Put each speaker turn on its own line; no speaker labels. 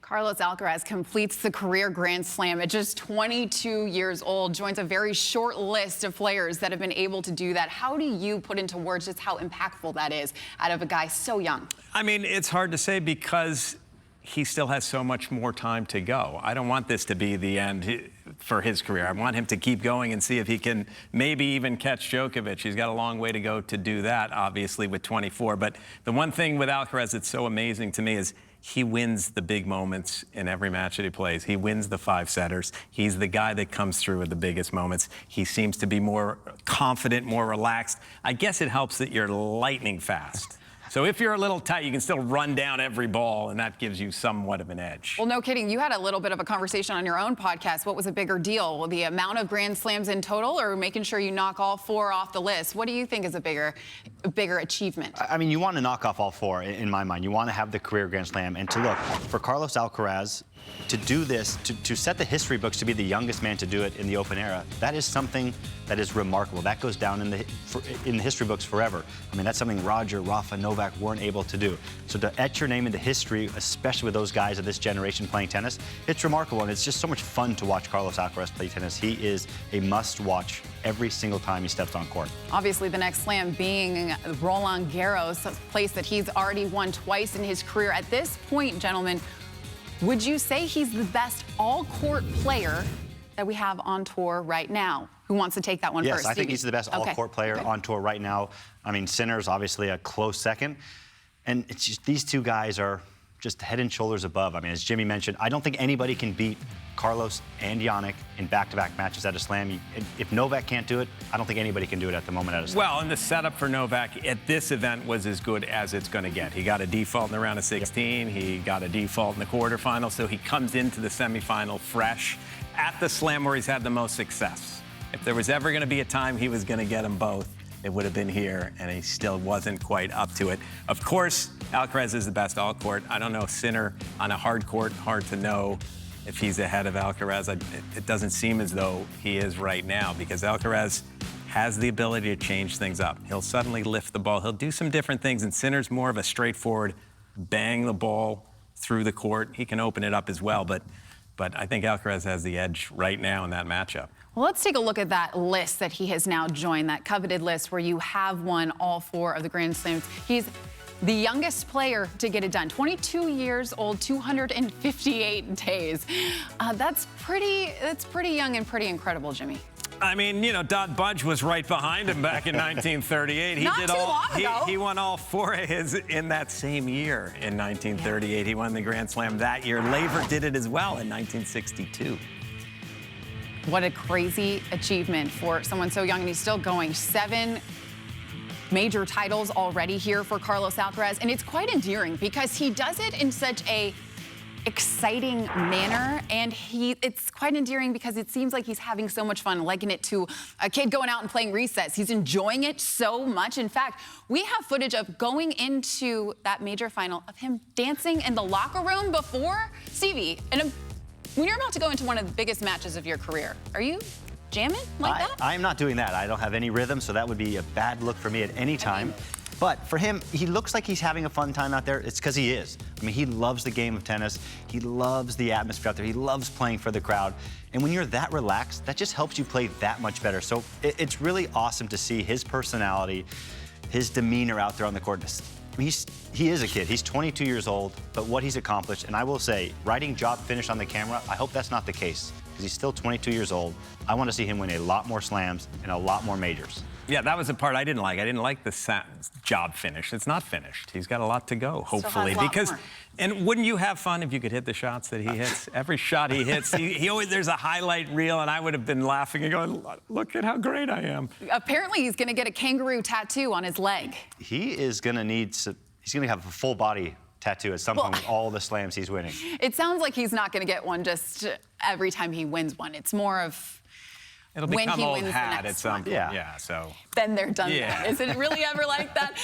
Carlos Alcaraz completes the career Grand Slam at just 22 years old, joins a very short list of players that have been able to do that. How do you put into words just how impactful that is out of a guy so young?
I mean, it's hard to say because he still has so much more time to go. I don't want this to be the end for his career. I want him to keep going and see if he can maybe even catch Djokovic. He's got a long way to go to do that, obviously, with 24. But the one thing with Alcaraz that's so amazing to me is he wins the big moments in every match that he plays. He wins the five-setters. He's the guy that comes through with the biggest moments. He seems to be more confident, more relaxed. I guess it helps that you're lightning fast. So if you're a little tight, you can still run down every ball, and that gives you somewhat of an edge.
Well, no kidding. You had a little bit of a conversation on your own podcast. What was a bigger deal? The amount of Grand Slams in total, or making sure you knock all four off the list? What do you think is a bigger achievement?
I mean, you want to knock off all four, in my mind. You want to have the career Grand Slam. And to look, for Carlos Alcaraz, to do this, to set the history books to be the youngest man to do it in the Open era, that is something that is remarkable. That goes down in the history books forever. I mean, that's something Roger, Rafa, Novak weren't able to do. So to etch your name into history, especially with those guys of this generation playing tennis, it's remarkable, and it's just so much fun to watch Carlos Alcaraz play tennis. He is a must-watch every single time he steps on court.
Obviously, the next slam being Roland Garros, a place that he's already won twice in his career. At this point, gentlemen, would you say he's the best all-court player that we have on tour right now? Who wants to take that one first?
Yes, I think he's the best all-court player on tour right now. I mean, Sinner's obviously a close second. And it's just these two guys are just head and shoulders above. I mean, as Jimmy mentioned, I don't think anybody can beat Carlos and Jannik in back-to-back matches at a slam. If Novak can't do it, I don't think anybody can do it at the moment at a slam.
Well, and the setup for Novak at this event was as good as it's going to get. He got a default in the round of 16. Yep. He got a default in the quarterfinal, so he comes into the semifinal fresh at the slam where he's had the most success. If there was ever going to be a time he was going to get them both, it would have been here, and he still wasn't quite up to it. Of course, Alcaraz is the best all-court. I don't know, Sinner on a hard court, hard to know if he's ahead of Alcaraz. It doesn't seem as though he is right now, because Alcaraz has the ability to change things up. He'll suddenly lift the ball. He'll do some different things, and Sinner's more of a straightforward bang the ball through the court. He can open it up as well, but I think Alcaraz has the edge right now in that matchup.
Well, let's take a look at that list that he has now joined, that coveted list where you have won all four of the Grand Slams. He's the youngest player to get it done. 22 years old, 258 days. That's pretty young and pretty incredible, Jimmy.
I mean, you know, Dodd Budge was right behind him back in 1938. He won all four of his in that same year in 1938. Yeah. He won the Grand Slam that year. Laver did it as well in 1962.
What a crazy achievement for someone so young, and he's still going. 7 major titles already here for Carlos Alcaraz, and it's quite endearing because he does it in such a exciting manner, and it's quite endearing because it seems like he's having so much fun, liking it to a kid going out and playing recess. He's enjoying it so much. In fact, we have footage of going into that major final of him dancing in the locker room before Stevie. And when you're about to go into one of the biggest matches of your career, are you jamming like that?
I'm not doing that. I don't have any rhythm, so that would be a bad look for me at any time. But for him, he looks like he's having a fun time out there. It's because he is. I mean, he loves the game of tennis. He loves the atmosphere out there. He loves playing for the crowd. And when you're that relaxed, that just helps you play that much better. So it's really awesome to see his personality, his demeanor out there on the court. I mean, he is a kid. He's 22 years old, but what he's accomplished, and I will say, writing job finish on the camera, I hope that's not the case, because he's still 22 years old. I want to see him win a lot more slams and a lot more majors.
Yeah, that was the part I didn't like. I didn't like the job finish. It's not finished. He's got a lot to go, hopefully. And wouldn't you have fun if you could hit the shots that he hits? Every shot he hits, he always, there's a highlight reel, and I would have been laughing and going, look at how great I am.
Apparently, he's going to get a kangaroo tattoo on his leg.
He is going to need he's going to have a full body tattoo at some point with all the slams he's winning.
It sounds like he's not going to get one just every time he wins one. It's more of
it'll become old hat at some point. Yeah, so
then they're done. Yeah. Is it really ever like that?